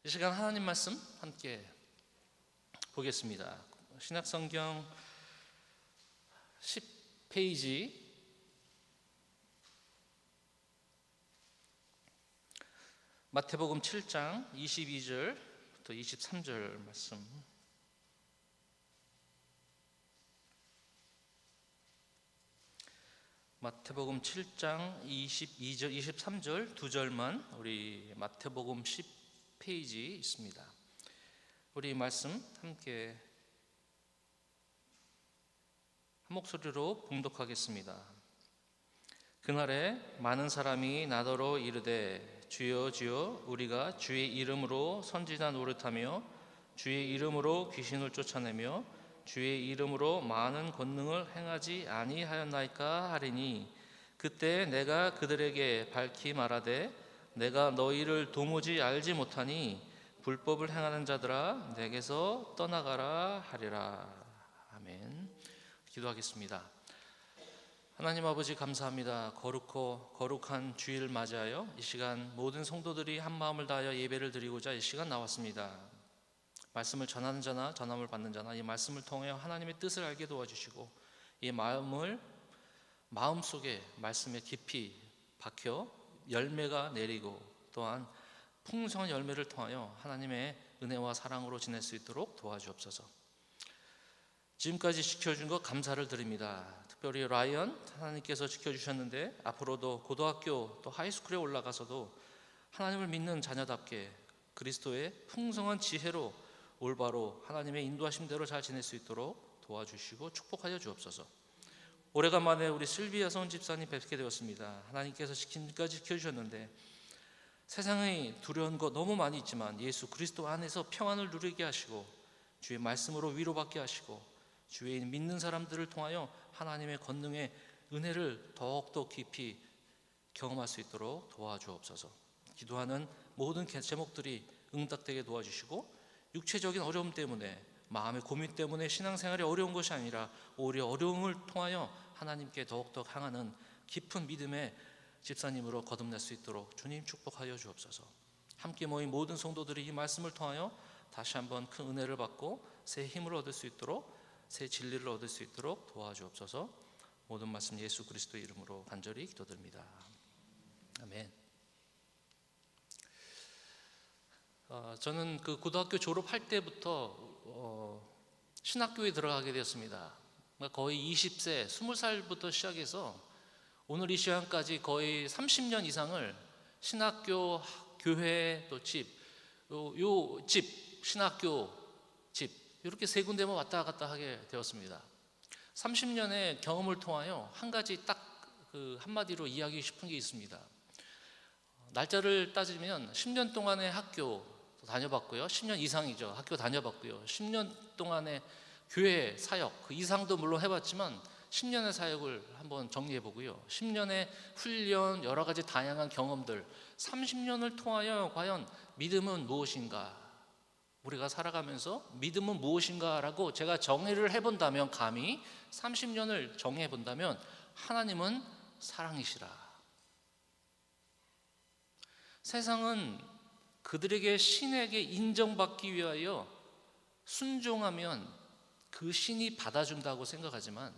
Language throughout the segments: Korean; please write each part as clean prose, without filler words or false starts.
이 시간 하나님 말씀 함께 보겠습니다. 신약성경 10페이지 마태복음 7장 22절부터 23절 말씀. 마태복음 7장 22절 23절 두 절만 우리 마태복음 10페이지 있습니다. 우리 말씀 함께 한 목소리로 봉독하겠습니다. 그날에 많은 사람이 나더러 이르되 주여 주여 우리가 주의 이름으로 선지자 노릇하며 주의 이름으로 귀신을 쫓아내며 주의 이름으로 많은 권능을 행하지 아니하였나이까 하리니 그때 내가 그들에게 밝히 말하되 내가 너희를 도무지 알지 못하니 불법을 행하는 자들아 내게서 떠나가라 하리라. 아멘. 기도하겠습니다. 하나님 아버지 감사합니다. 거룩고 거룩한 주일을 맞이하여 이 시간 모든 성도들이 한 마음을 다하여 예배를 드리고자 이 시간 나왔습니다. 말씀을 전하는 자나 전함을 받는 자나 이 말씀을 통해 하나님의 뜻을 알게 도와주시고 이 마음을 마음속에 말씀에 깊이 박혀 열매가 내리고 또한 풍성한 열매를 통하여 하나님의 은혜와 사랑으로 지낼 수 있도록 도와주옵소서. 지금까지 지켜준 것 감사를 드립니다. 특별히 라이언 하나님께서 지켜주셨는데 앞으로도 고등학교 또 하이스쿨에 올라가서도 하나님을 믿는 자녀답게 그리스도의 풍성한 지혜로 올바로 하나님의 인도하심대로 잘 지낼 수 있도록 도와주시고 축복하여 주옵소서. 오래간만에 우리 실비아 선 집사님 뵙게 되었습니다. 하나님께서 지금까지 지켜주셨는데 세상의 두려운 것 너무 많이 있지만 예수 그리스도 안에서 평안을 누리게 하시고 주의 말씀으로 위로받게 하시고 주의 믿는 사람들을 통하여 하나님의 권능의 은혜를 더욱더 깊이 경험할 수 있도록 도와주옵소서. 기도하는 모든 제목들이 응답되게 도와주시고 육체적인 어려움 때문에 마음의 고민 때문에 신앙생활이 어려운 것이 아니라 오히려 어려움을 통하여 하나님께 더욱더 향하는 깊은 믿음의 집사님으로 거듭날 수 있도록 주님 축복하여 주옵소서. 함께 모인 모든 성도들이 이 말씀을 통하여 다시 한번 큰 은혜를 받고 새 힘을 얻을 수 있도록 새 진리를 얻을 수 있도록 도와주옵소서. 모든 말씀 예수 그리스도의 이름으로 간절히 기도드립니다. 아멘. 저는 그 고등학교 졸업할 때부터 신학교에 들어가게 되었습니다. 거의 20세, 20살부터 시작해서 오늘 이 시간까지 거의 30년 이상을 신학교, 교회, 또 집, 신학교, 집 이렇게 세 군데만 왔다 갔다 하게 되었습니다. 30년의 경험을 통하여 한 가지 딱 그 한마디로 이야기하고 싶은 게 있습니다. 날짜를 따지면 10년 동안의 학교 다녀봤고요. 10년 이상이죠. 학교 다녀봤고요. 10년 동안의 교회 사역 그 이상도 물론 해봤지만 10년의 사역을 한번 정리해보고요. 10년의 훈련 여러 가지 다양한 경험들 30년을 통하여 과연 믿음은 무엇인가, 우리가 살아가면서 믿음은 무엇인가라고 제가 정의를 해본다면, 감히 30년을 정의해본다면 하나님은 사랑이시라. 세상은 그들에게 신에게 인정받기 위하여 순종하면 그 신이 받아준다고 생각하지만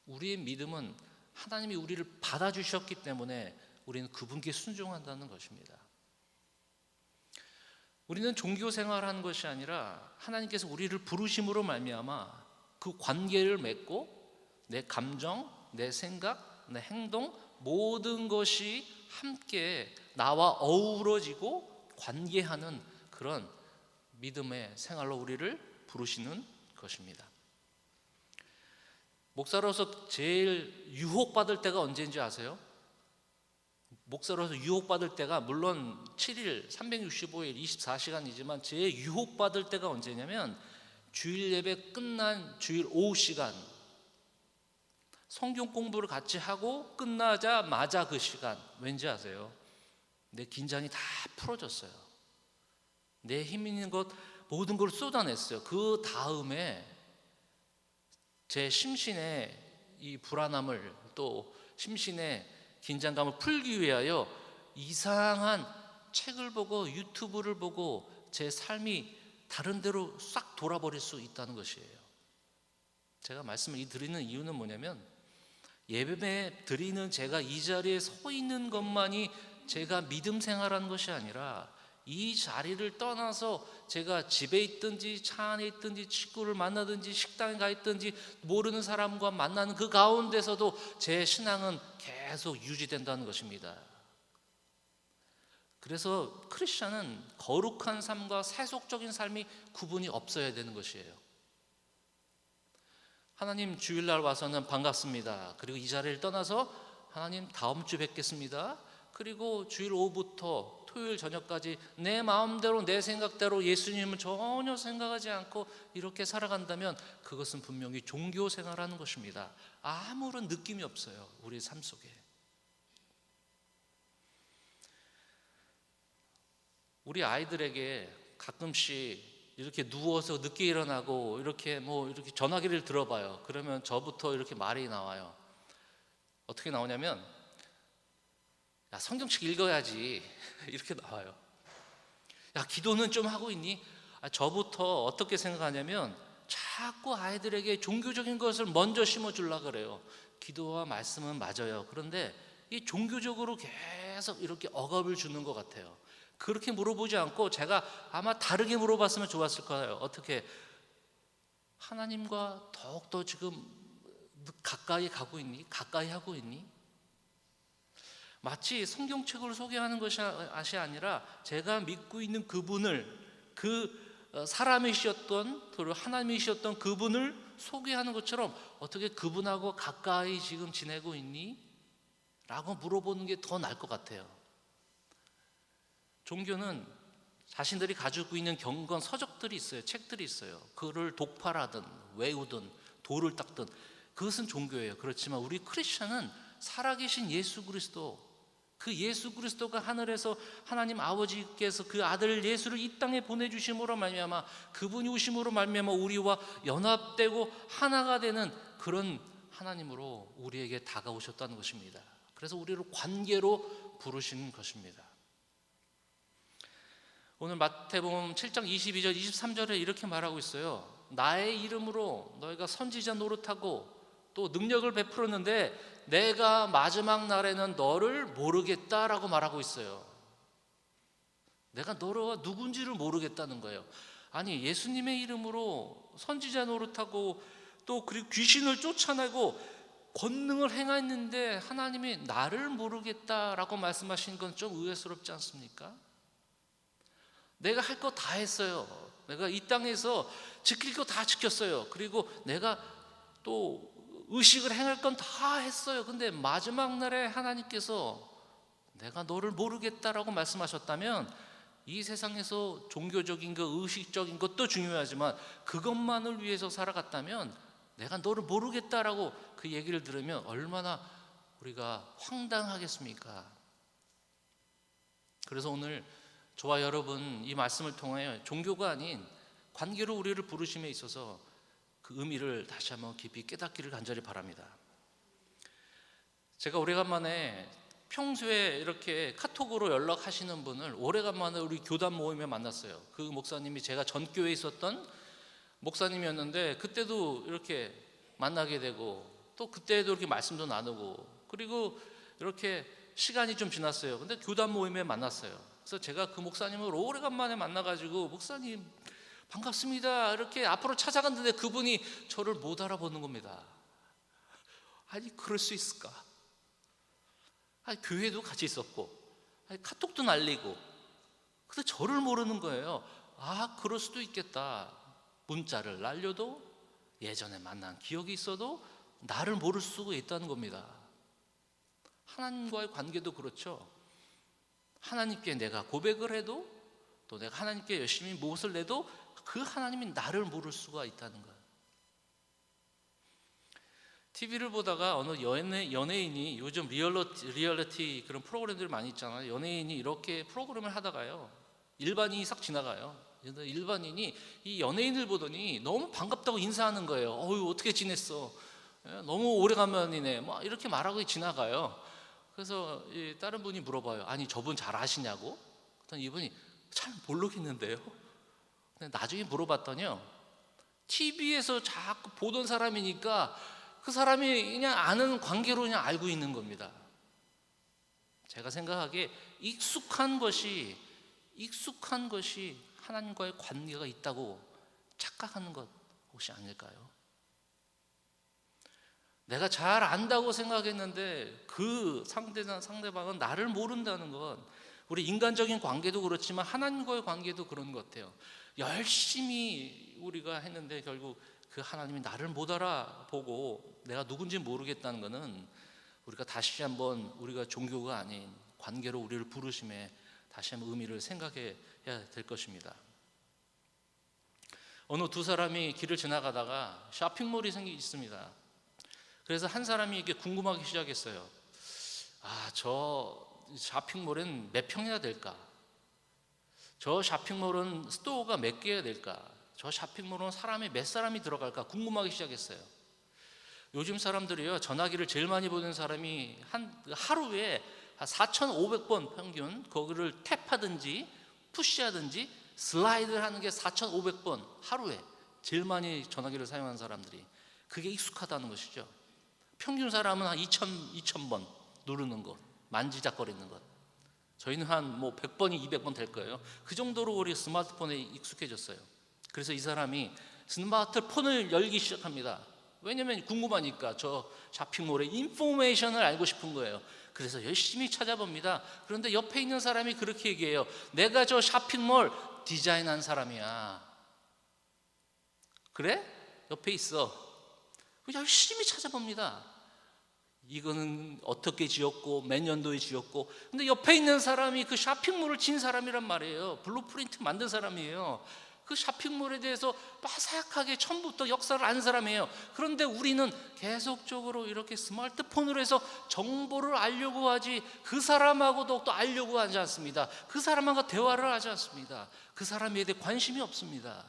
우리의 믿음은 하나님이 우리를 받아주셨기 때문에 우리는 그분께 순종한다는 것입니다. 우리는 종교 생활하는 것이 아니라 하나님께서 우리를 부르심으로 말미암아 그 관계를 맺고 내 감정, 내 생각, 내 행동 모든 것이 함께 나와 어우러지고 관계하는 그런 믿음의 생활로 우리를 부르시는 것입니다. 목사로서 제일 유혹받을 때가 언제인지 아세요? 목사로서 유혹받을 때가 물론 7일, 365일, 24시간이지만 제일 유혹받을 때가 언제냐면 주일 예배 끝난 주일 오후 시간, 성경 공부를 같이 하고 끝나자마자 그 시간. 왠지 아세요? 내 긴장이 다 풀어졌어요. 내 힘 있는 것 모든 걸 쏟아냈어요. 그 다음에 제 심신의 이 불안함을 또 심신의 긴장감을 풀기 위하여 이상한 책을 보고 유튜브를 보고 제 삶이 다른 데로 싹 돌아버릴 수 있다는 것이에요. 제가 말씀을 드리는 이유는 뭐냐면, 예배 드리는 제가 이 자리에 서 있는 것만이 제가 믿음 생활하는 것이 아니라, 이 자리를 떠나서 제가 집에 있든지 차 안에 있든지 친구를 만나든지 식당에 가 있든지 모르는 사람과 만나는 그 가운데서도 제 신앙은 계속 유지된다는 것입니다. 그래서 크리스천은 거룩한 삶과 세속적인 삶이 구분이 없어야 되는 것이에요. 하나님 주일날 와서는 반갑습니다. 그리고 이 자리를 떠나서 하나님 다음 주 뵙겠습니다. 그리고 주일 오후부터 토요일 저녁까지 내 마음대로 내 생각대로 예수님을 전혀 생각하지 않고 이렇게 살아간다면 그것은 분명히 종교 생활하는 것입니다. 아무런 느낌이 없어요, 우리 삶 속에. 우리 아이들에게 가끔씩 이렇게 누워서 늦게 일어나고 이렇게 이렇게 전화기를 들어봐요. 그러면 저부터 이렇게 말이 나와요. 어떻게 나오냐면, 야, 성경책 읽어야지. 이렇게 나와요. 야, 기도는 좀 하고 있니? 저부터 어떻게 생각하냐면, 자꾸 아이들에게 종교적인 것을 먼저 심어주려고 그래요. 기도와 말씀은 맞아요. 그런데 이 종교적으로 계속 이렇게 억압을 주는 것 같아요. 그렇게 물어보지 않고 제가 아마 다르게 물어봤으면 좋았을 거예요. 어떻게 하나님과 더욱더 지금 가까이 가고 있니? 가까이 하고 있니? 마치 성경책을 소개하는 것이 아니라 제가 믿고 있는 그분을, 그 사람이셨던, 하나님이셨던 그분을 소개하는 것처럼 어떻게 그분하고 가까이 지금 지내고 있니? 라고 물어보는 게 더 나을 것 같아요. 종교는 자신들이 가지고 있는 경건 서적들이 있어요. 책들이 있어요. 그를 독파하든 외우든 돌을 닦든 그것은 종교예요. 그렇지만 우리 크리스천은 살아계신 예수 그리스도, 그 예수 그리스도가 하늘에서 하나님 아버지께서 그 아들 예수를 이 땅에 보내주심으로 말미암아, 그분이 오심으로 말미암아 우리와 연합되고 하나가 되는 그런 하나님으로 우리에게 다가오셨다는 것입니다. 그래서 우리를 관계로 부르시는 것입니다. 오늘 마태복음 7장 22절 23절에 이렇게 말하고 있어요. 나의 이름으로 너희가 선지자 노릇하고 또 능력을 베풀었는데 내가 마지막 날에는 너를 모르겠다라고 말하고 있어요. 내가 너가 누군지를 모르겠다는 거예요. 아니, 예수님의 이름으로 선지자 노릇하고 또 그리고 귀신을 쫓아내고 권능을 행했는데 하나님이 나를 모르겠다라고 말씀하신 건 좀 의외스럽지 않습니까? 내가 할 거 다 했어요. 내가 이 땅에서 지킬 거 다 지켰어요. 그리고 내가 또 의식을 행할 건 다 했어요. 근데 마지막 날에 하나님께서 내가 너를 모르겠다라고 말씀하셨다면, 이 세상에서 종교적인 것, 의식적인 것도 중요하지만 그것만을 위해서 살아갔다면, 내가 너를 모르겠다라고 그 얘기를 들으면 얼마나 우리가 황당하겠습니까? 그래서 오늘 저와 여러분 이 말씀을 통해 종교가 아닌 관계로 우리를 부르심에 있어서 그 의미를 다시 한번 깊이 깨닫기를 간절히 바랍니다. 제가 오래간만에 평소에 이렇게 카톡으로 연락하시는 분을 오래간만에 우리 교단 모임에 만났어요. 그 목사님이 제가 전 교회에 있었던 목사님이었는데 그때도 이렇게 만나게 되고 또 그때도 이렇게 말씀도 나누고, 그리고 이렇게 시간이 좀 지났어요. 근데 교단 모임에 만났어요. 그래서 제가 그 목사님을 오래간만에 만나가지고, 목사님 반갑습니다 이렇게 앞으로 찾아갔는데 그분이 저를 못 알아보는 겁니다. 아니, 그럴 수 있을까? 아니, 교회도 같이 있었고, 아니, 카톡도 날리고, 근데 저를 모르는 거예요. 아, 그럴 수도 있겠다. 문자를 날려도 예전에 만난 기억이 있어도 나를 모를 수가 있다는 겁니다. 하나님과의 관계도 그렇죠. 하나님께 내가 고백을 해도, 또 내가 하나님께 열심히 무엇을 내도 그 하나님이 나를 모를 수가 있다는 거예요. TV를 보다가 어느 연예인이, 요즘 리얼리티 그런 프로그램들이 많이 있잖아요. 연예인이 이렇게 프로그램을 하다가요, 일반인이 싹 지나가요. 일반인이 이 연예인을 보더니 너무 반갑다고 인사하는 거예요. 어휴, 어떻게 지냈어? 너무 오래간만이네. 막 이렇게 말하고 지나가요. 그래서 다른 분이 물어봐요. 아니, 저분 잘 아시냐고? 그랬더니 이분이 잘 모르겠는데요. 근데 나중에 물어봤더니요, TV에서 자꾸 보던 사람이니까 그 사람이 그냥 아는 관계로 그냥 알고 있는 겁니다. 제가 생각하기에 익숙한 것이 하나님과의 관계가 있다고 착각하는 것 혹시 아닐까요? 내가 잘 안다고 생각했는데 그 상대방은 나를 모른다는 건, 우리 인간적인 관계도 그렇지만 하나님과의 관계도 그런 것 같아요. 열심히 우리가 했는데 결국 그 하나님이 나를 못 알아보고 내가 누군지 모르겠다는 것은, 우리가 다시 한번 우리가 종교가 아닌 관계로 우리를 부르심에 다시 한번 의미를 생각해야 될 것입니다. 어느 두 사람이 길을 지나가다가 쇼핑몰이 있습니다. 그래서 한 사람이 이게 궁금하기 시작했어요. 저 쇼핑몰은 몇 평이나 될까? 저 쇼핑몰은 스토어가 몇 개야 될까? 저 쇼핑몰은 사람이 몇 사람이 들어갈까? 궁금하기 시작했어요. 요즘 사람들이요, 전화기를 제일 많이 보는 사람이 하루에 4,500번 평균 거기를 탭하든지 푸시하든지 슬라이드를 하는 게 4,500번 하루에 제일 많이 전화기를 사용하는 사람들이, 그게 익숙하다는 것이죠. 평균 사람은 한 2,000번 누르는 것, 만지작거리는 것. 저희는 한 100번이 200번 될 거예요. 그 정도로 우리 스마트폰에 익숙해졌어요. 그래서 이 사람이 스마트폰을 열기 시작합니다. 왜냐면 궁금하니까 저 쇼핑몰의 인포메이션을 알고 싶은 거예요. 그래서 열심히 찾아봅니다. 그런데 옆에 있는 사람이 그렇게 얘기해요. 내가 저 쇼핑몰 디자인한 사람이야. 그래? 옆에 있어. 열심히 찾아봅니다. 이거는 어떻게 지었고 몇 년도에 지었고, 근데 옆에 있는 사람이 그 쇼핑몰을 진 사람이란 말이에요. 블루프린트 만든 사람이에요. 그 쇼핑몰에 대해서 빠삭하게 처음부터 역사를 아는 사람이에요. 그런데 우리는 계속적으로 이렇게 스마트폰으로 해서 정보를 알려고 하지, 그 사람하고도 또 알려고 하지 않습니다. 그 사람하고 대화를 하지 않습니다. 그 사람에 대해 관심이 없습니다.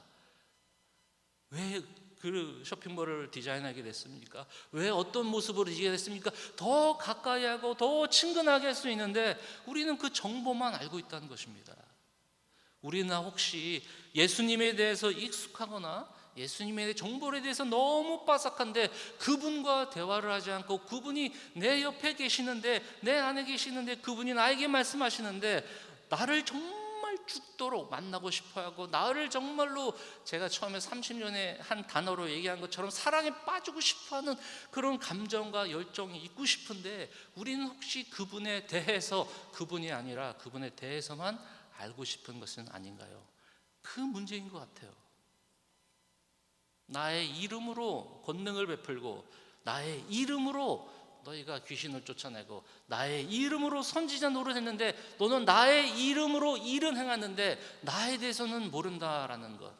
왜 그 쇼핑몰을 디자인하게 됐습니까? 왜 어떤 모습으로 이게 됐습니까? 더 가까이 하고 더 친근하게 할 수 있는데 우리는 그 정보만 알고 있다는 것입니다. 우리는 혹시 예수님에 대해서 익숙하거나 예수님에 대해 정보에 대해서 너무 빠삭한데 그분과 대화를 하지 않고, 그분이 내 옆에 계시는데, 내 안에 계시는데, 그분이 나에게 말씀하시는데 나를 정말 죽도록 만나고 싶어하고, 나를 정말로 제가 처음에 30년에 한 단어로 얘기한 것처럼 사랑에 빠지고 싶어하는 그런 감정과 열정이 있고 싶은데, 우리는 혹시 그분에 대해서, 그분이 아니라 그분에 대해서만 알고 싶은 것은 아닌가요? 그 문제인 것 같아요. 나의 이름으로 권능을 베풀고, 나의 이름으로 너희가 귀신을 쫓아내고, 나의 이름으로 선지자 노릇했는데 너는 나의 이름으로 일은 행하는데 나에 대해서는 모른다라는 것.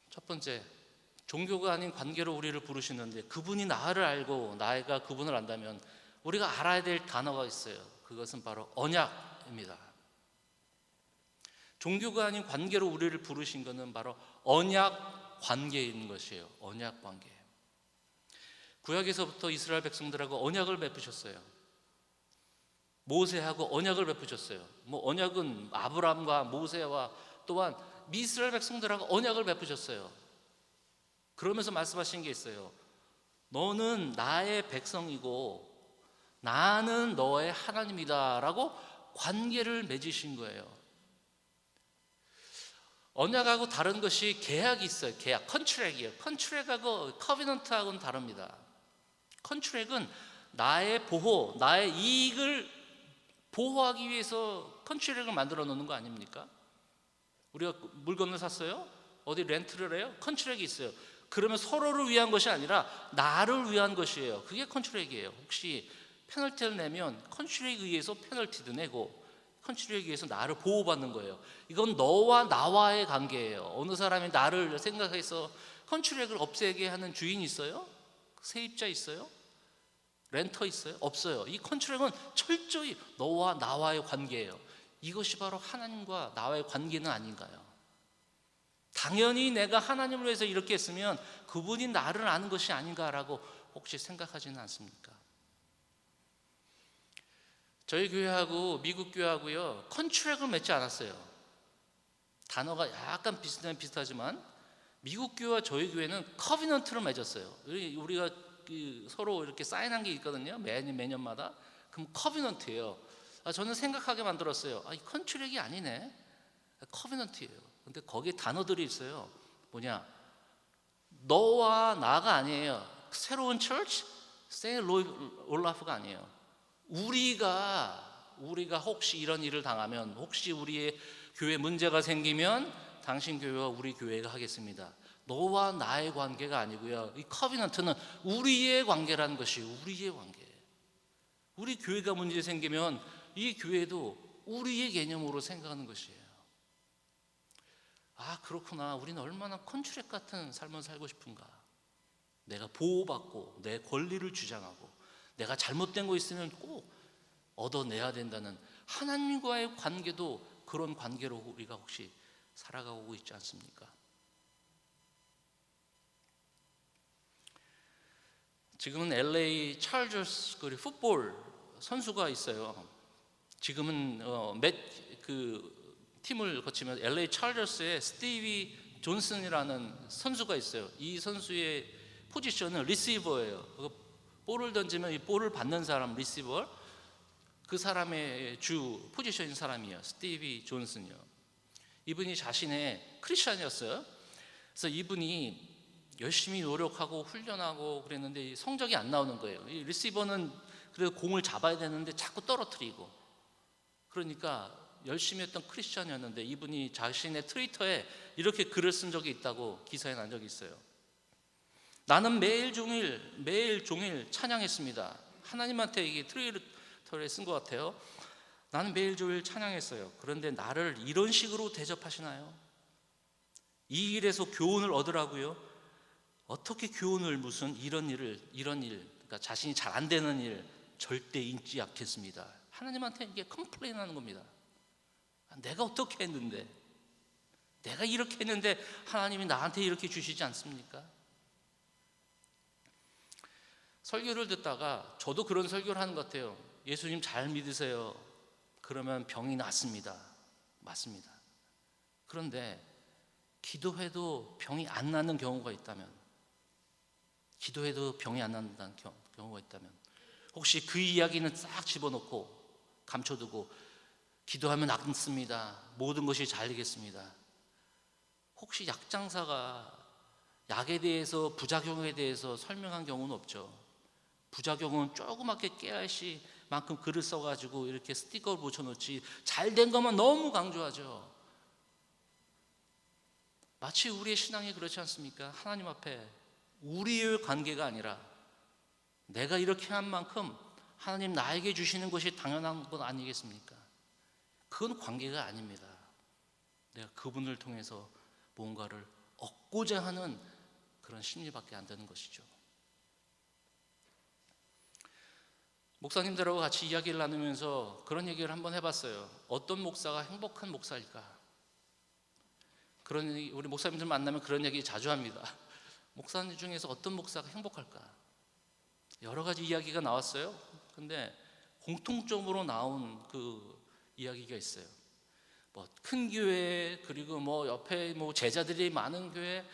첫 번째, 종교가 아닌 관계로 우리를 부르시는데 그분이 나를 알고 나가 그분을 안다면 우리가 알아야 될 단어가 있어요. 그것은 바로 언약입니다. 종교가 아닌 관계로 우리를 부르신 것은 바로 언약 관계인 것이에요. 언약 관계. 구약에서부터 이스라엘 백성들하고 언약을 베푸셨어요. 모세하고 언약을 베푸셨어요. 언약은 아브라함과 모세와 또한 이스라엘 백성들하고 언약을 베푸셨어요. 그러면서 말씀하신 게 있어요. 너는 나의 백성이고 나는 너의 하나님이다 라고 관계를 맺으신 거예요. 언약하고 다른 것이 계약이 있어요. 계약, 컨트랙이에요. 컨트랙하고 커비넌트하고는 다릅니다. 컨트랙은 나의 보호, 나의 이익을 보호하기 위해서 컨트랙을 만들어 놓는 거 아닙니까? 우리가 물건을 샀어요? 어디 렌트를 해요? 컨트랙이 있어요. 그러면 서로를 위한 것이 아니라 나를 위한 것이에요. 그게 컨트랙이에요. 혹시 페널티를 내면 컨트랙에 의해서 페널티도 내고, 컨트랙에 의해서 나를 보호받는 거예요. 이건 너와 나와의 관계예요. 어느 사람이 나를 생각해서 컨트랙을 없애게 하는 주인이 있어요? 세입자 있어요? 렌터 있어요? 없어요. 이 컨트랙은 철저히 너와 나와의 관계예요. 이것이 바로 하나님과 나와의 관계는 아닌가요? 당연히 내가 하나님을 위해서 이렇게 했으면 그분이 나를 아는 것이 아닌가라고 혹시 생각하지는 않습니까? 저희 교회하고 미국 교회하고요 컨트랙을 맺지 않았어요. 단어가 약간 비슷하지만 미국 교회와 저희 교회는 커비넌트를 맺었어요. 우리가 서로 이렇게 사인한 게 있거든요. 매년마다. 그럼 커비넌트예요. 저는 생각하게 만들었어요. 이 컨트랙이 아니네. 커비넌트예요. 근데 거기에 단어들이 있어요. 뭐냐? 너와 나가 아니에요. 새로운 처치, 세인 올라프가 아니에요. 우리가 혹시 이런 일을 당하면, 혹시 우리의 교회 문제가 생기면 당신 교회와 우리 교회가 하겠습니다. 너와 나의 관계가 아니고요. 이 커비넌트는 우리의 관계라는 것이 우리의 관계. 우리 교회가 문제 생기면 이 교회도 우리의 개념으로 생각하는 것이에요. 그렇구나. 우리는 얼마나 컨트랙 같은 삶을 살고 싶은가. 내가 보호받고 내 권리를 주장하고 내가 잘못된 거 있으면 꼭 얻어내야 된다는 하나님과의 관계도 그런 관계로 우리가 혹시 살아가고 있지 않습니까? 지금은 LA 찰저스 풋볼 선수가 있어요. 지금은 팀을 거치면 LA 찰저스의 스티비 존슨이라는 선수가 있어요. 이 선수의 포지션은 리시버예요. 볼을 던지면 이 볼을 받는 사람 리시버, 그 사람의 주 포지션인 사람이에요. 스티비 존슨이요. 이분이 자신의 크리스찬이었어요. 그래서 이분이 열심히 노력하고 훈련하고 그랬는데 성적이 안 나오는 거예요. 이 리시버는 그래도 공을 잡아야 되는데 자꾸 떨어뜨리고, 그러니까 열심히 했던 크리스찬이었는데 이분이 자신의 트위터에 이렇게 글을 쓴 적이 있다고 기사에 난 적이 있어요. 나는 매일 종일 찬양했습니다. 하나님한테 이게 트위터에 쓴 것 같아요. 나는 매일 종일 찬양했어요. 그런데 나를 이런 식으로 대접하시나요? 이 일에서 교훈을 얻으라고요? 어떻게 교훈을, 무슨 이런 일, 그러니까 자신이 잘 안 되는 일 절대 잊지 않겠습니다. 하나님한테 이게 컴플레인 하는 겁니다. 내가 어떻게 했는데, 내가 이렇게 했는데 하나님이 나한테 이렇게 주시지 않습니까? 설교를 듣다가 저도 그런 설교를 하는 것 같아요. 예수님 잘 믿으세요. 그러면 병이 낫습니다. 맞습니다. 그런데 기도해도 병이 안 나는 경우가 있다면, 혹시 그 이야기는 싹 집어넣고 감춰두고 기도하면 낫습니다. 모든 것이 잘 되겠습니다. 혹시 약장사가 약에 대해서, 부작용에 대해서 설명한 경우는 없죠. 부작용은 조그맣게 깨알씨만큼 글을 써가지고 이렇게 스티커를 붙여놓지 잘 된 것만 너무 강조하죠. 마치 우리의 신앙이 그렇지 않습니까? 하나님 앞에 우리의 관계가 아니라 내가 이렇게 한 만큼 하나님 나에게 주시는 것이 당연한 것 아니겠습니까? 그건 관계가 아닙니다. 내가 그분을 통해서 뭔가를 얻고자 하는 그런 심리밖에 안 되는 것이죠. 목사님들하고 같이 이야기를 나누면서 그런 얘기를 한번 해봤어요. 어떤 목사가 행복한 목사일까? 우리 목사님들 만나면 그런 얘기 자주 합니다. 목사님 중에서 어떤 목사가 행복할까? 여러 가지 이야기가 나왔어요. 근데 공통점으로 나온 그 이야기가 있어요. 큰 교회, 그리고 옆에 제자들이 많은 교회,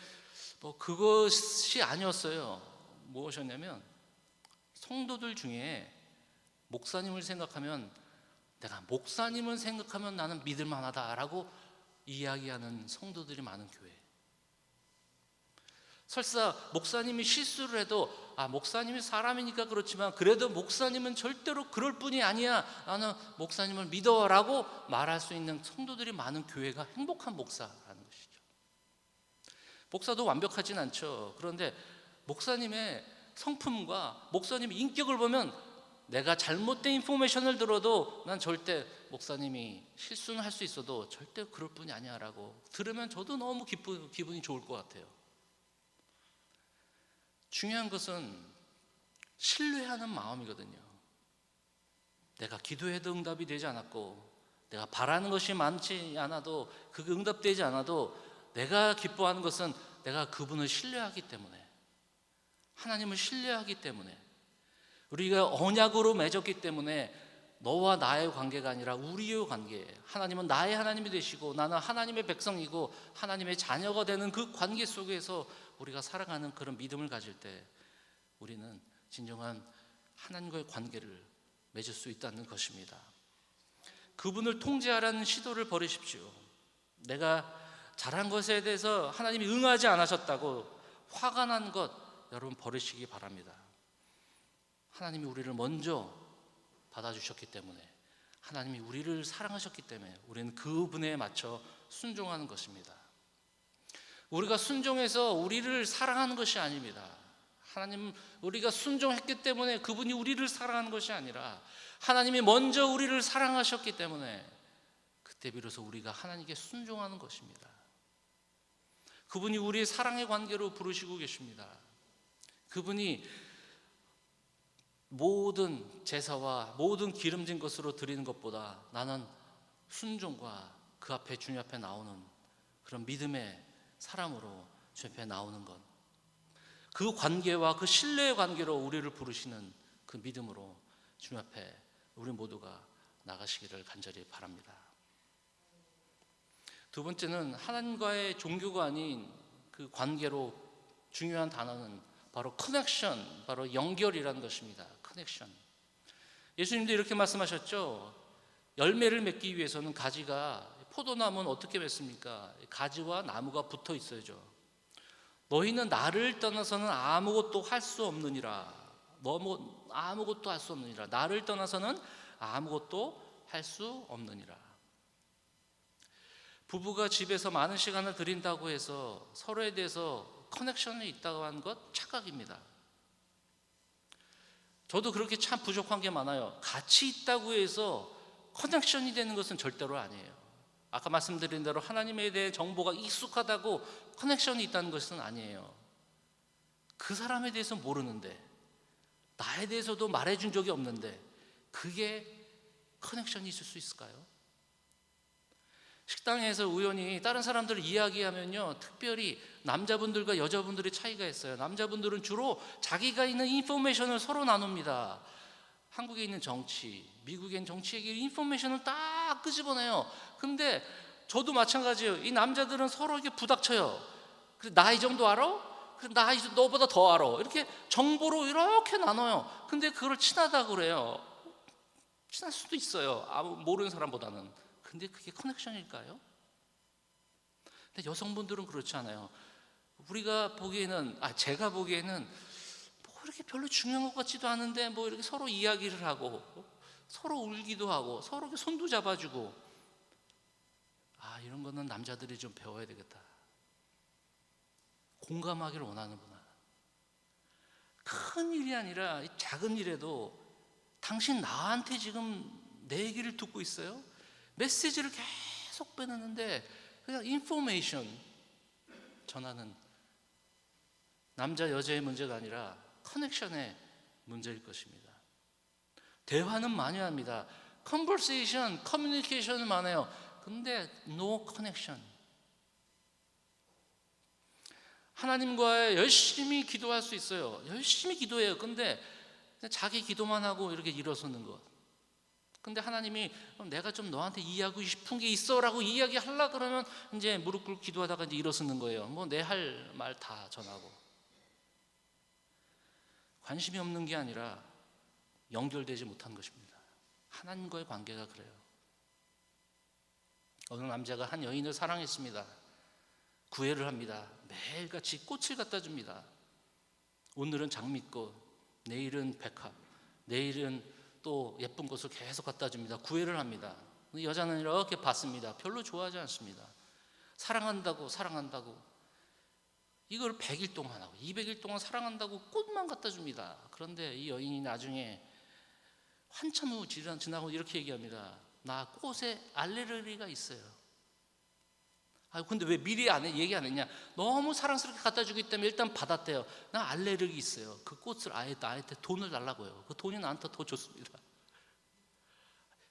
그것이 아니었어요. 무엇이었냐면, 성도들 중에 목사님을 생각하면, 내가 목사님을 생각하면 나는 믿을 만하다라고 이야기하는 성도들이 많은 교회. 설사 목사님이 실수를 해도 목사님이 사람이니까 그렇지만 그래도 목사님은 절대로 그럴 뿐이 아니야, 나는 목사님을 믿어라고 말할 수 있는 성도들이 많은 교회가 행복한 목사라는 것이죠. 목사도 완벽하진 않죠. 그런데 목사님의 성품과 목사님의 인격을 보면 내가 잘못된 인포메이션을 들어도 난 절대 목사님이 실수는 할 수 있어도 절대 그럴 뿐이 아니야 라고 들으면 저도 너무 기분이 좋을 것 같아요. 중요한 것은 신뢰하는 마음이거든요. 내가 기도해도 응답이 되지 않았고, 내가 바라는 것이 많지 않아도, 그게 응답되지 않아도 내가 기뻐하는 것은 내가 그분을 신뢰하기 때문에, 하나님을 신뢰하기 때문에, 우리가 언약으로 맺었기 때문에 너와 나의 관계가 아니라 우리의 관계, 하나님은 나의 하나님이 되시고 나는 하나님의 백성이고 하나님의 자녀가 되는 그 관계 속에서 우리가 살아가는 그런 믿음을 가질 때 우리는 진정한 하나님과의 관계를 맺을 수 있다는 것입니다. 그분을 통제하라는 시도를 버리십시오. 내가 잘한 것에 대해서 하나님이 응하지 않으셨다고 화가 난 것 여러분 버리시기 바랍니다. 하나님이 우리를 먼저 받아주셨기 때문에, 하나님이 우리를 사랑하셨기 때문에 우리는 그분에 맞춰 순종하는 것입니다. 우리가 순종해서 우리를 사랑하는 것이 아닙니다. 하나님, 우리가 순종했기 때문에 그분이 우리를 사랑하는 것이 아니라 하나님이 먼저 우리를 사랑하셨기 때문에 그때 비로소 우리가 하나님께 순종하는 것입니다. 그분이 우리의 사랑의 관계로 부르시고 계십니다. 그분이 모든 제사와 모든 기름진 것으로 드리는 것보다 나는 순종과 그 앞에 주님 앞에 나오는 그런 믿음의 사람으로 주님 앞에 나오는 것, 그 관계와 그 신뢰의 관계로 우리를 부르시는 그 믿음으로 주님 앞에 우리 모두가 나가시기를 간절히 바랍니다. 두 번째는 하나님과의 종교가 아닌 그 관계로 중요한 단어는 바로 커넥션, 바로 연결이라는 것입니다. 커넥션. 예수님도 이렇게 말씀하셨죠. 열매를 맺기 위해서는 가지가, 포도나무는 어떻게 맺습니까? 가지와 나무가 붙어 있어야죠. 너희는 나를 떠나서는 아무것도 할 수 없느니라. 아무것도 할 수 없느니라. 나를 떠나서는 아무것도 할 수 없느니라. 부부가 집에서 많은 시간을 들인다고 해서 서로에 대해서 커넥션이 있다고 하는 것 착각입니다. 저도 그렇게 참 부족한 게 많아요. 같이 있다고 해서 커넥션이 되는 것은 절대로 아니에요. 아까 말씀드린 대로 하나님에 대해 정보가 익숙하다고 커넥션이 있다는 것은 아니에요. 그 사람에 대해서 모르는데, 나에 대해서도 말해준 적이 없는데 그게 커넥션이 있을 수 있을까요? 식당에서 우연히 다른 사람들을 이야기하면요, 특별히 남자분들과 여자분들의 차이가 있어요. 남자분들은 주로 자기가 있는 인포메이션을 서로 나눕니다. 한국에 있는 정치, 미국에 있는 정치 얘기, 인포메이션을 딱 끄집어내요. 근데 저도 마찬가지예요. 이 남자들은 서로 이렇게 부닥쳐요. 그래서 나 이 정도 알아? 그래서 나 너보다 더 알아. 이렇게 정보로 이렇게 나눠요. 근데 그걸 친하다고 그래요. 친할 수도 있어요. 모르는 사람보다는. 근데 그게 커넥션일까요? 근데 여성분들은 그렇지 않아요. 우리가 보기에는, 제가 보기에는 뭐 이렇게 별로 중요한 것 같지도 않은데 뭐 이렇게 서로 이야기를 하고 서로 울기도 하고 서로 이렇게 손도 잡아주고, 이런 거는 남자들이 좀 배워야 되겠다. 공감하기를 원하는구나. 큰 일이 아니라 작은 일에도 당신 나한테 지금 내 얘기를 듣고 있어요? 메시지를 계속 빼내는데 그냥 인포메이션 전하는, 남자 여자의 문제가 아니라 커넥션의 문제일 것입니다. 대화는 많이 합니다. 컨버세이션, 커뮤니케이션은 많아요. 근데 no connection. 하나님과 열심히 기도할 수 있어요. 열심히 기도해요. 근데 자기 기도만 하고 이렇게 일어서는 것. 근데 하나님이 내가 좀 너한테 이야기하고 싶은 게 있어 라고 이야기하려고 그러면 이제 무릎 꿇고 기도하다가 이제 일어서는 거예요. 뭐 내 할 말 다 전하고. 관심이 없는 게 아니라 연결되지 못한 것입니다. 하나님과의 관계가 그래요. 어느 남자가 한 여인을 사랑했습니다. 구애를 합니다. 매일같이 꽃을 갖다 줍니다. 오늘은 장미꽃, 내일은 백합, 내일은 또 예쁜 것을 계속 갖다 줍니다. 구애를 합니다. 여자는 이렇게 받습니다. 별로 좋아하지 않습니다. 사랑한다고 이걸 100일 동안 하고 200일 동안 사랑한다고 꽃만 갖다 줍니다. 그런데 이 여인이 나중에 한참 후 지나고 이렇게 얘기합니다. 나 꽃에 알레르기가 있어요. 근데 왜 미리 얘기 안 했냐? 너무 사랑스럽게 갖다 주기 때문에 일단 받았대요. 나 알레르기 있어요. 그 꽃을 나한테 돈을 달라고요. 그 돈이 나한테 더 좋습니다.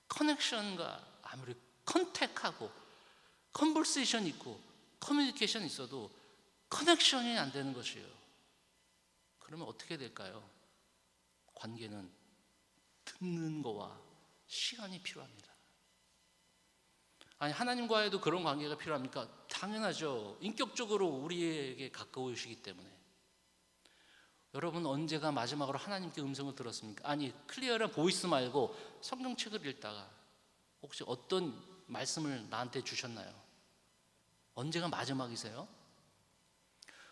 커넥션과 아무리 컨택하고 컨버세이션 있고 커뮤니케이션 있어도 커넥션이 안 되는 것이에요. 그러면 어떻게 될까요? 관계는 듣는 거와 시간이 필요합니다. 아니, 하나님과에도 그런 관계가 필요합니까? 당연하죠. 인격적으로 우리에게 가까우시기 때문에. 여러분 언제가 마지막으로 하나님께 음성을 들었습니까? 아니, 클리어한 보이스 말고 성경책을 읽다가 혹시 어떤 말씀을 나한테 주셨나요? 언제가 마지막이세요?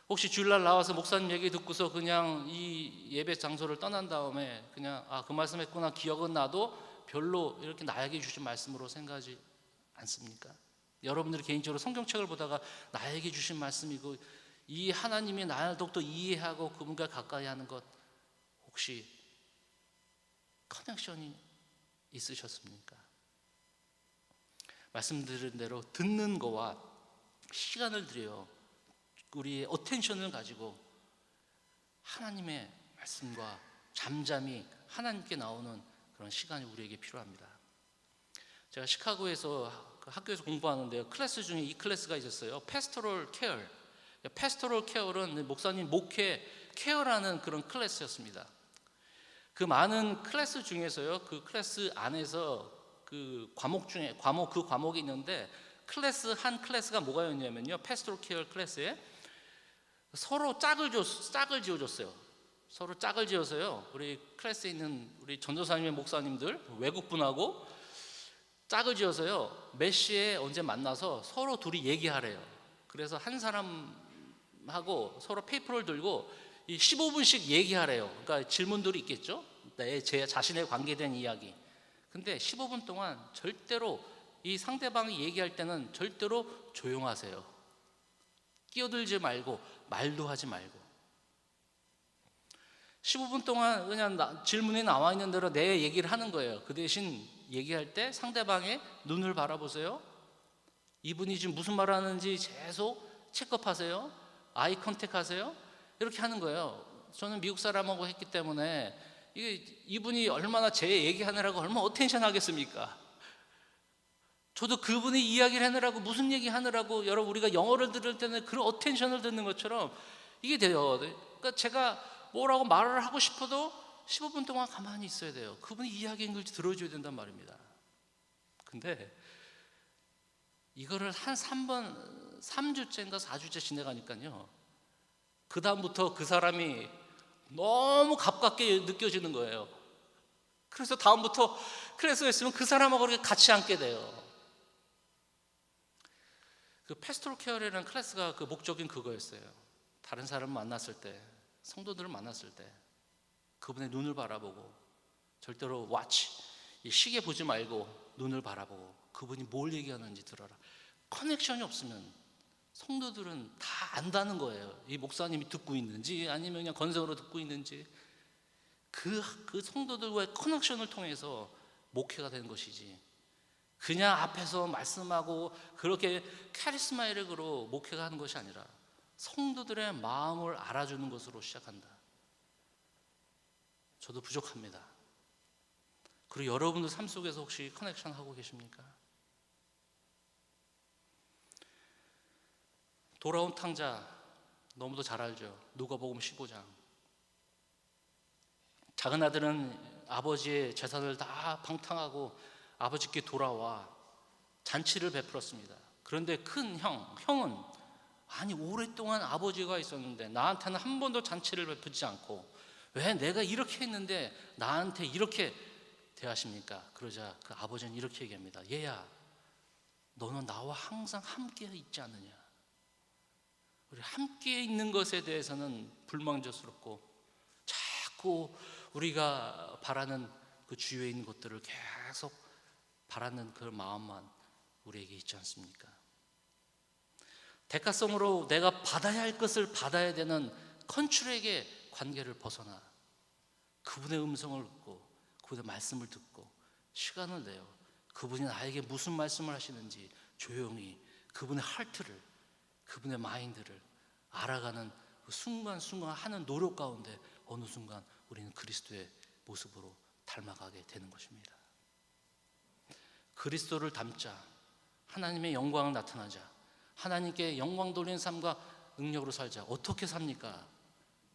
혹시 주일날 나와서 목사님 얘기 듣고서 그냥 이 예배 장소를 떠난 다음에 그냥 그 말씀했구나 기억은 나도 별로 이렇게 나에게 주신 말씀으로 생각하지 않습니까? 여러분들이 개인적으로 성경책을 보다가 나에게 주신 말씀이고 이 하나님이 나를 더욱더 이해하고 그분과 가까이 하는 것 혹시 커넥션이 있으셨습니까? 말씀드린 대로 듣는 거와 시간을 들여 우리의 어텐션을 가지고 하나님의 말씀과 잠잠히 하나님께 나오는 그런 시간이 우리에게 필요합니다. 제가 시카고에서 학교에서 공부하는데요, 클래스 중에 이 클래스가 있었어요. 패스토럴 케어. 패스토럴 케어는 목사님 목회 케어라는 그런 클래스였습니다. 그 많은 클래스 중에서요, 그 클래스 안에서 그 과목이 있는데 한 클래스가 뭐가였냐면요, 패스토럴 케어 클래스에 서로 짝을 지어줬어요. 서로 짝을 지어서요, 우리 클래스에 있는 우리 전도사님의 목사님들 외국분하고 짝을 지어서요, 몇 시에 언제 만나서 서로 둘이 얘기하래요. 그래서 한 사람하고 서로 페이퍼를 들고 이 15분씩 얘기하래요. 그러니까 질문들이 있겠죠. 제 자신에 관계된 이야기. 근데 15분 동안 절대로 이 상대방이 얘기할 때는 절대로 조용하세요. 끼어들지 말고 말도 하지 말고 15분 동안 그냥 질문이 나와 있는 대로 내 얘기를 하는 거예요. 그 대신 얘기할 때 상대방의 눈을 바라보세요. 이분이 지금 무슨 말을 하는지 계속 체크업하세요. 아이 컨택 하세요. 이렇게 하는 거예요. 저는 미국 사람하고 했기 때문에 이분이 얼마나 제 얘기하느라고 얼마나 어텐션 하겠습니까? 저도 그분이 이야기를 하느라고 무슨 얘기 하느라고 여러분 우리가 영어를 들을 때는 그런 어텐션을 듣는 것처럼 이게 돼요. 그러니까 제가 뭐라고 말을 하고 싶어도 15분 동안 가만히 있어야 돼요. 그분이 이야기한 걸 들어줘야 된단 말입니다. 근데 이거를 한 3주째인가 4주째 지내가니까요, 그 다음부터 그 사람이 너무 가깝게 느껴지는 거예요. 그래서 다음부터 클래스에 있으면 그 사람하고 그렇게 같이 앉게 돼요. 그 패스토럴 케어라는 클래스가 그 목적인 그거였어요. 다른 사람 만났을 때, 성도들을 만났을 때 그분의 눈을 바라보고 절대로 이 시계 보지 말고 눈을 바라보고 그분이 뭘 얘기하는지 들어라. 커넥션이 없으면 성도들은 다 안다는 거예요. 이 목사님이 듣고 있는지 아니면 그냥 건성으로 듣고 있는지 그 성도들과의 커넥션을 통해서 목회가 되는 것이지, 그냥 앞에서 말씀하고 그렇게 카리스마적으로 목회가 하는 것이 아니라 성도들의 마음을 알아주는 것으로 시작한다. 저도 부족합니다. 그리고 여러분들 삶 속에서 혹시 커넥션 하고 계십니까? 돌아온 탕자 너무도 잘 알죠. 누가복음 15장. 작은 아들은 아버지의 재산을 다 방탕하고 아버지께 돌아와 잔치를 베풀었습니다. 그런데 큰 형은 아니 오랫동안 아버지가 있었는데 나한테는 한 번도 잔치를 베푸지 않고 왜 내가 이렇게 했는데 나한테 이렇게 대하십니까? 그러자 그 아버지는 이렇게 얘기합니다. 얘야, 너는 나와 항상 함께 있지 않느냐? 우리 함께 있는 것에 대해서는 불만족스럽고 자꾸 우리가 바라는 그 주위에 있는 것들을 계속 바라는 그 마음만 우리에게 있지 않습니까? 대가성으로 내가 받아야 할 것을 받아야 되는 컨트롤에게 관계를 벗어나 그분의 음성을 듣고 그분의 말씀을 듣고 시간을 내요. 그분이 나에게 무슨 말씀을 하시는지 조용히 그분의 하트를, 그분의 마인드를 알아가는 그 순간순간 하는 노력 가운데 어느 순간 우리는 그리스도의 모습으로 닮아가게 되는 것입니다. 그리스도를 닮자, 하나님의 영광을 나타나자, 하나님께 영광 돌리는 삶과 능력으로 살자. 어떻게 삽니까?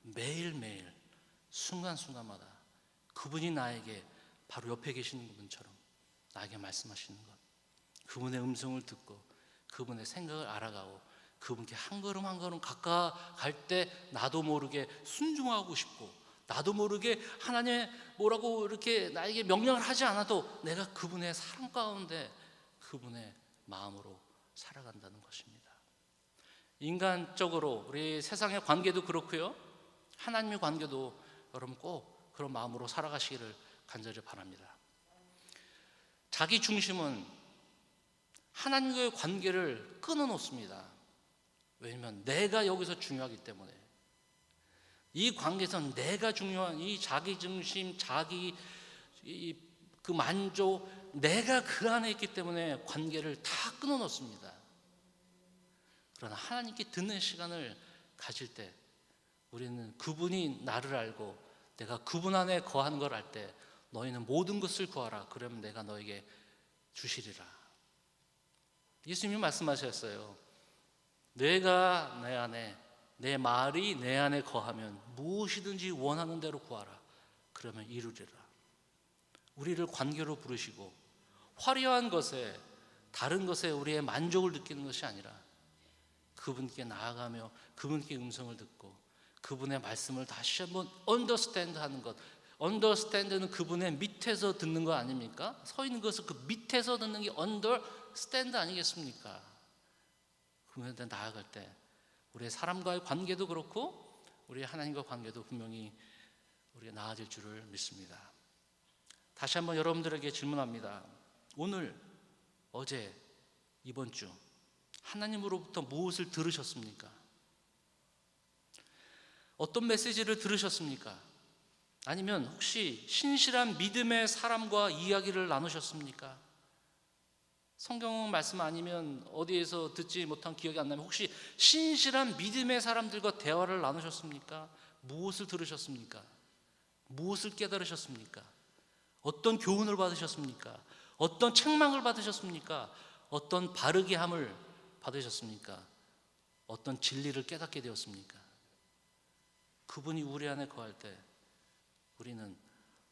매일매일 순간순간마다 그분이 나에게 바로 옆에 계시는 분처럼 나에게 말씀하시는 것, 그분의 음성을 듣고 그분의 생각을 알아가고 그분께 한 걸음 한 걸음 가까워갈 때 나도 모르게 순종하고 싶고, 나도 모르게 하나님의 뭐라고 이렇게 나에게 명령을 하지 않아도 내가 그분의 사랑 가운데 그분의 마음으로 살아간다는 것입니다. 인간적으로 우리 세상의 관계도 그렇고요, 하나님의 관계도 여러분 꼭 그런 마음으로 살아가시기를 간절히 바랍니다. 자기 중심은 하나님과의 관계를 끊어놓습니다. 왜냐하면 내가 여기서 중요하기 때문에. 이 관계에서 내가 중요한 이 자기 중심, 자기 그 만족, 내가 그 안에 있기 때문에 관계를 다 끊어놓습니다. 그러나 하나님께 듣는 시간을 가질 때 우리는 그분이 나를 알고 내가 그분 안에 거하는 걸 알 때 너희는 모든 것을 구하라, 그러면 내가 너에게 주시리라. 예수님이 말씀하셨어요. 내가 내 안에, 내 말이 내 안에 거하면 무엇이든지 원하는 대로 구하라, 그러면 이루리라. 우리를 관계로 부르시고 화려한 것에, 다른 것에 우리의 만족을 느끼는 것이 아니라 그분께 나아가며 그분께 음성을 듣고 그분의 말씀을 다시 한번 언더스탠드 하는 것. 언더스탠드는 그분의 밑에서 듣는 거 아닙니까? 서 있는 것을 그 밑에서 듣는 게 언더스탠드 아니겠습니까? 그분한테 나아갈 때 우리의 사람과의 관계도 그렇고 우리의 하나님과 관계도 분명히 우리가 나아질 줄을 믿습니다. 다시 한번 여러분들에게 질문합니다. 오늘, 어제, 이번 주 하나님으로부터 무엇을 들으셨습니까? 어떤 메시지를 들으셨습니까? 아니면 혹시 신실한 믿음의 사람과 이야기를 나누셨습니까? 성경 말씀 아니면 어디에서 듣지 못한 기억이 안 나면 혹시 신실한 믿음의 사람들과 대화를 나누셨습니까? 무엇을 들으셨습니까? 무엇을 깨달으셨습니까? 어떤 교훈을 받으셨습니까? 어떤 책망을 받으셨습니까? 어떤 바르게 함을 받으셨습니까? 어떤 진리를 깨닫게 되었습니까? 그분이 우리 안에 거할 때 우리는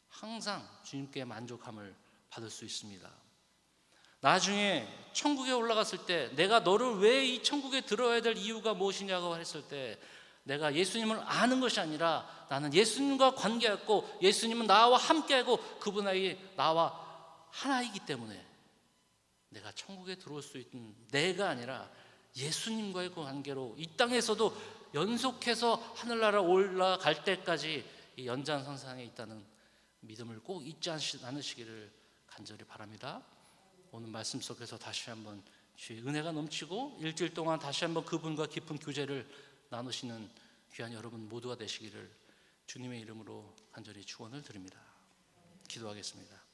항상 주님께 만족함을 받을 수 있습니다. 나중에 천국에 올라갔을 때 내가 너를 왜 이 천국에 들어야 될 이유가 무엇이냐고 했을 때 내가 예수님을 아는 것이 아니라 나는 예수님과 관계했고 예수님은 나와 함께하고 그분이 나와 하나이기 때문에 내가 천국에 들어올 수 있는 내가 아니라 예수님과의 관계로 이 땅에서도 연속해서 하늘나라 올라갈 때까지 이 연장선상에 있다는 믿음을 꼭 잊지 않으시기를 간절히 바랍니다. 오늘 말씀 속에서 다시 한번 주의 은혜가 넘치고 일주일 동안 다시 한번 그분과 깊은 교제를 나누시는 귀한 여러분 모두가 되시기를 주님의 이름으로 간절히 축원을 드립니다. 기도하겠습니다.